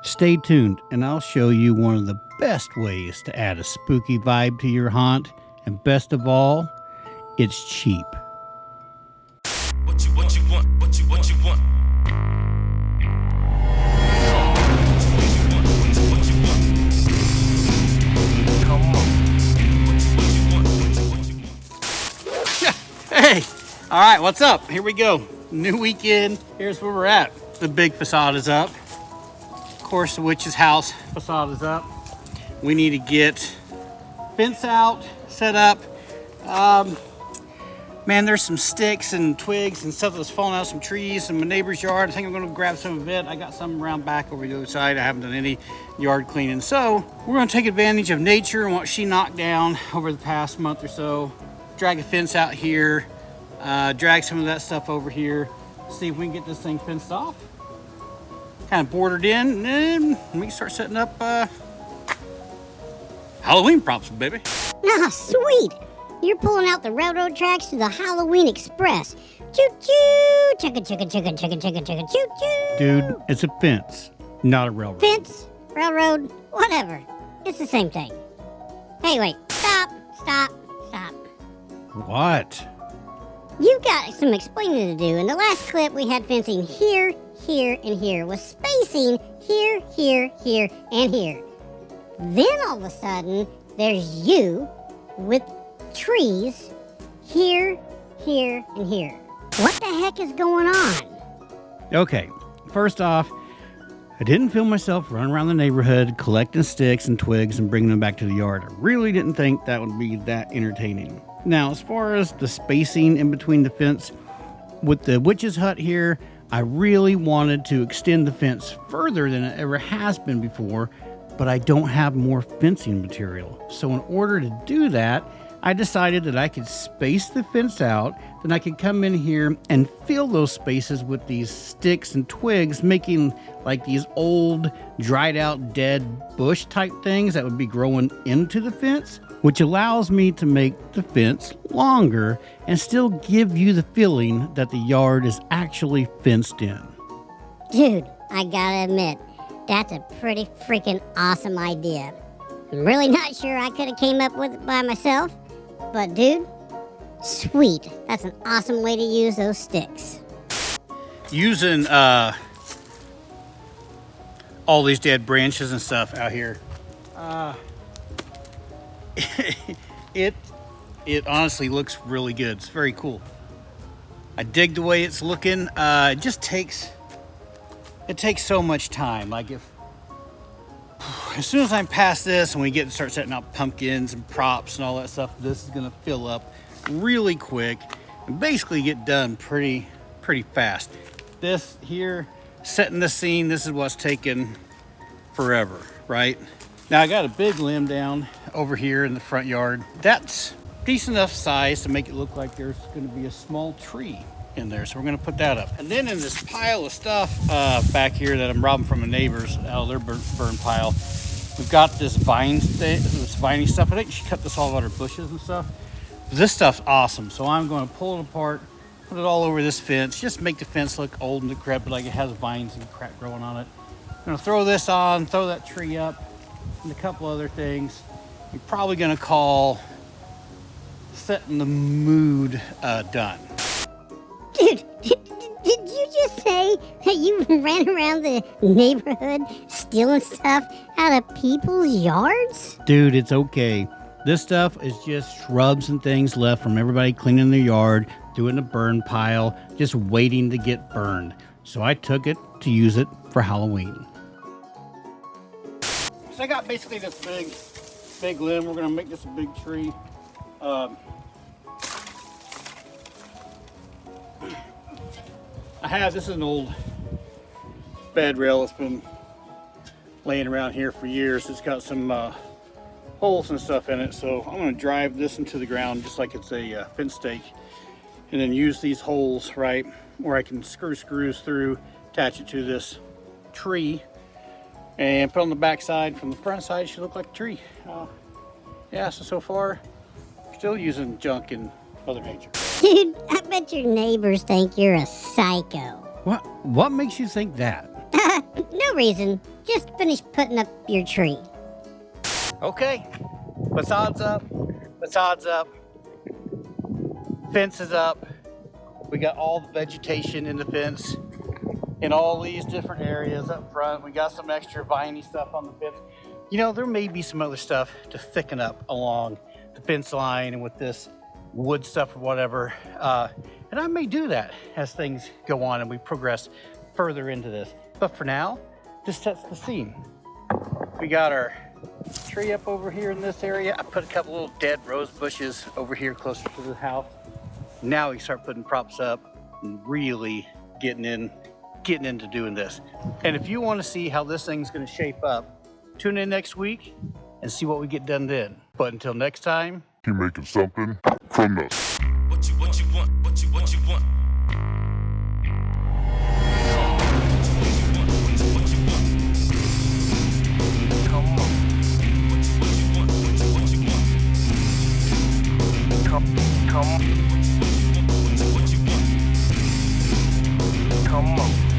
Stay tuned, and I'll show you one of the best ways to add a spooky vibe to your haunt, and best of all, it's cheap. What you want? What you want? Hey, all right, what's up? Here we go. New weekend. Here's where we're at. The big facade is up. Of course, the witch's house facade is up. We need to get fence out, set up. Man, there's some sticks and twigs and stuff that's falling out of some trees in my neighbor's yard. I think I'm gonna grab some of it. I got some around back over the other side. I haven't done any yard cleaning. So we're gonna take advantage of nature and what she knocked down over the past month or so. Drag a fence out here, drag some of that stuff over here, see if we can get this thing fenced off. Kind of bordered in, and then we can start setting up Halloween props, baby. Ah, sweet! You're pulling out the railroad tracks to the Halloween Express. Choo-choo! Chugga, chugga, chugga, chugga, chugga, chugga, choo-choo! Dude, it's a fence, not a railroad. Fence, railroad, whatever. It's the same thing. Hey, wait. Stop. What? You've got some explaining to do. In the last clip, we had fencing here, here, and here, with spacing here, here, here, and here. Then all of a sudden, there's you with trees here, here, and here. What the heck is going on? Okay, first off, I didn't feel myself running around the neighborhood collecting sticks and twigs and bringing them back to the yard. I really didn't think that would be that entertaining. Now, as far as the spacing in between the fence, with the witch's hut here, I really wanted to extend the fence further than it ever has been before, but I don't have more fencing material. So in order to do that, I decided that I could space the fence out, then I could come in here and fill those spaces with these sticks and twigs, making like these old, dried out, dead bush type things that would be growing into the fence, which allows me to make the fence longer and still give you the feeling that the yard is actually fenced in. Dude, I gotta admit, that's a pretty freaking awesome idea. I'm really not sure I could have came up with it by myself, but dude, sweet. That's an awesome way to use those sticks. Using all these dead branches and stuff out here, it honestly looks really good. It's very cool. I dig the way it's looking. It takes so much time. Like as soon as I'm past this and we get to start setting up pumpkins and props and all that stuff, this is gonna fill up really quick and basically get done pretty fast. This here, setting the scene, this is what's taken forever, right? Now I got a big limb down over here in the front yard. That's decent enough size to make it look like there's gonna be a small tree in there. So we're gonna put that up. And then in this pile of stuff back here that I'm robbing from the neighbors out of their burn pile, we've got this viney stuff. I think she cut this all out of her bushes and stuff. This stuff's awesome. So I'm gonna pull it apart, put it all over this fence, just make the fence look old and decrepit, like it has vines and crap growing on it. I'm gonna throw this on, throw that tree up, and a couple other things. You're probably gonna call setting the mood done. Dude, did you just say that you ran around the neighborhood stealing stuff out of people's yards? Dude, it's okay. This stuff is just shrubs and things left from everybody cleaning their yard, doing a burn pile, just waiting to get burned. So I took it to use it for Halloween. So I got basically this big limb. We're gonna make this a big tree. This is an old bed rail that's been laying around here for years. It's got some holes and stuff in it, so I'm going to drive this into the ground just like it's a fence stake, and then use these holes right where I can screw screws through, attach it to this tree, and put on the back side. From the front side, it should look like a tree. Yeah, so far, still using junk and Mother Nature. Dude, I bet your neighbors think you're a psycho. What makes you think that? No reason. just finished putting up your tree. Okay, facade's up, fence is up. We got all the vegetation in the fence in all these different areas up front. We got some extra viney stuff on the fence. You know, there may be some other stuff to thicken up along the fence line and with this wood stuff or whatever. And I may do that as things go on and we progress further into this. But for now, this sets the scene. We got our tree up over here in this area. I put a couple little dead rose bushes over here closer to the house. Now we start putting props up and really getting into doing this. And if you want to see how this thing's going to shape up, tune in next week and see what we get done then. But until next time, You're making something from nothing. What you want, what you want. Come on. Come on.